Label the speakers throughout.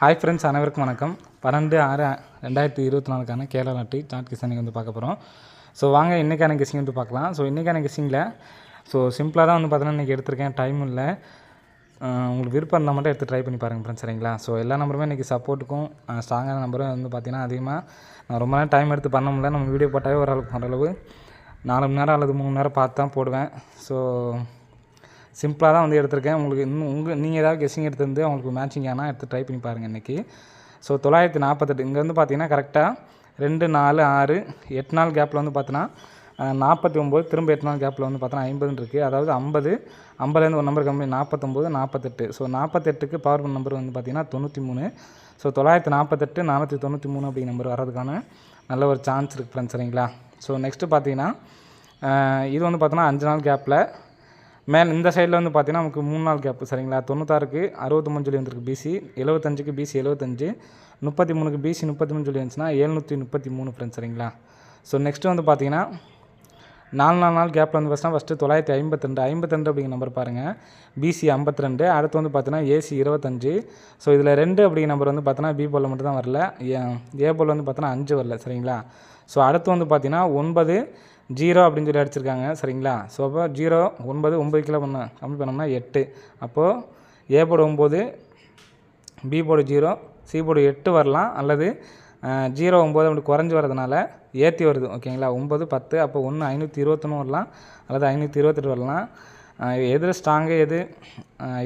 Speaker 1: Hi friends, அனைவருக்கும் வணக்கம். 12/6/2024 கேரளா நாட்டு சாட் கிசானிங் பார்க்க போகிறோம். ஸோ வாங்க இன்றைக்கான கெஸ்ஸிங் பார்க்கலாம். ஸோ இன்றைக்கான கெஸ்ஸிங்கில் சிம்பிளாக தான் பார்த்தீங்கன்னா இன்றைக்கி எடுத்திருக்கேன். டைம் இல்லை, உங்களுக்கு விருப்பம் இருந்தால் மட்டும் எடுத்து ட்ரை பண்ணி பாருங்கள் ஃப்ரெண்ட்ஸ், சரிங்களா? ஸோ எல்லா நம்பருமே இன்றைக்கி சப்போர்ட்டுக்கும் ஸ்ட்ராங்கான நம்பரும் பார்த்தீங்கன்னா அதிகமாக நான் ரொம்ப நேரம் டைம் எடுத்து பண்ண முடியல. நம்ம வீடியோ போட்டாவே ஓரளவு 4 மணி நேரம் அல்லது 3 மணி நேரம் பார்த்து தான் போடுவேன். ஸோ சிம்பிளாக தான் எடுத்திருக்கேன். உங்களுக்கு இன்னும் நீங்கள் ஏதாவது கெஸ்ஸிங் எடுத்துருந்து அவங்களுக்கு மேட்சிங் ஆனால் எடுத்து ட்ரை பண்ணி பாருங்கள் இன்றைக்கி. ஸோ 948 இங்கே பார்த்தீங்கன்னா கரெக்டாக 2, 4, 6, 8 நாள் கேப்பில் பார்த்தீங்கன்னா 49, திரும்ப 8 நாள் கேப்பில் பார்த்தீங்கன்னா 50 இருக்குது. அதாவது 50லேருந்து ஒரு நம்பர் கம்மி 49, 48. ஸோ 48க்கு பவர் நம்பர் பார்த்தீங்கன்னா 93. ஸோ 948, 493 அப்படிங்கிற நம்பர் வர்றதுக்கான நல்ல ஒரு சான்ஸ் இருக்குது ஃப்ரெண்ட்ஸ், சரிங்களா? ஸோ நெக்ஸ்ட்டு பார்த்தீங்கன்னா இது பார்த்தீங்கன்னா 5 நாள் கேப்பில் இந்த சைடில் பார்த்தீங்கன்னா நமக்கு 3 நாள் கேப்பு, சரிங்களா? 96க்கு 65 சொல்லி வந்துருக்கு பிசி, 75க்கு பிசி 75, 33க்கு பிசி 33 சொல்லி வந்துச்சுன்னா 733 ஃப்ரெண்ட்ஸ், சரிங்களா? ஸோ நெக்ஸ்ட்டு பார்த்தீங்கன்னா 4 நாள் கேப்பில் ஃபஸ்ட்டு 952 அப்படிங்கிற நம்பர் பாருங்கள். பிசி 52, அடுத்து பார்த்தீங்கன்னா ஏசி 25. ஸோ இதில் 2 அப்படிங்கிற நம்பர் பார்த்தீங்கன்னா பி போலில் மட்டும் தான் வரல, ஏ போல் பார்த்தீங்கன்னா 5 வரல, சரிங்களா? ஸோ அடுத்து பார்த்தீங்கன்னா 9, 0 அப்படின்னு சொல்லி அடிச்சிருக்காங்க, சரிங்களா? ஸோ அப்போ 0, 9 கிலோ கம்மி பண்ணோம்னா 8. அப்போது A board 9, B board 0, C board 8 வரலாம், அல்லது 0, 9 அப்படி குறைஞ்சி வரதுனால ஏற்றி வருது, ஓகேங்களா? 9, 10, அப்போ 1 521 வரலாம், அல்லது 528 வரலாம். எது ஸ்ட்ராங்கு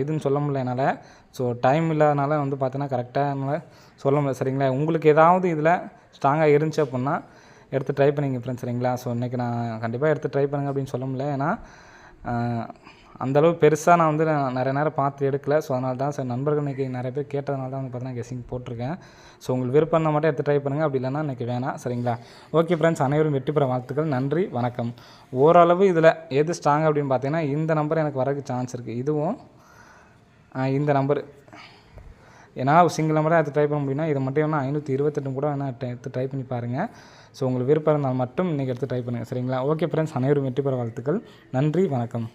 Speaker 1: எதுன்னு சொல்ல முடியல என்னால். ஸோ டைம் இல்லாதனால பார்த்தீங்கன்னா கரெக்டாக என்னால் சொல்ல முடியல, சரிங்களா? உங்களுக்கு ஏதாவது இதில் ஸ்ட்ராங்காக இருந்துச்சு அப்படின்னா எடுத்து ட்ரை பண்ணிங்க ஃப்ரெண்ட்ஸ், சரிங்களா? ஸோ இன்றைக்கி நான் கண்டிப்பாக எடுத்து ட்ரை பண்ணுங்கள் அப்படின்னு சொல்ல முடியல. ஏன்னா அந்தளவு பெருசாக நான் நிறைய நேரம் பார்த்து எடுக்கலை. ஸோ அதனால தான் சார் நண்பர்கள் இன்றைக்கி நிறைய பேர் கேட்டதுனால தான் பார்த்தீங்கன்னா கெஸ்ஸிங் போட்டிருக்கேன். ஸோ உங்களுக்கு விருப்பம் இருந்தால் மட்டும் எடுத்து ட்ரை பண்ணுங்கள், அப்படி இல்லைன்னா இன்றைக்கி வேணாம், சரிங்களா? ஓகே ஃப்ரெண்ட்ஸ், அனைவரும் வெற்றி பெற வாழ்த்துக்கள். நன்றி, வணக்கம். ஓரளவு இதில் எது ஸ்ட்ராங் அப்படின்னு பார்த்தீங்கன்னா இந்த நம்பர் எனக்கு வரதுக்கு சான்ஸ் இருக்குது. இதுவும் இந்த நம்பர், ஏன்னா சிங்கிள் நம்பராக எடுத்து ட்ரை பண்ண முடியும்னா இதை மட்டும் வேணால் 528 கூட வேணால் எடுத்து ட்ரை பண்ணி பாருங்கள். ஸோ உங்களுக்கு விருப்பம் இருந்தால் மட்டும் இன்றைக்கி எடுத்து ட்ரை பண்ணுங்கள், சரிங்களா? ஓகே ஃப்ரெண்ட்ஸ், அனைவரும் வெற்றி பெற வாழ்த்துக்கள். நன்றி, வணக்கம்.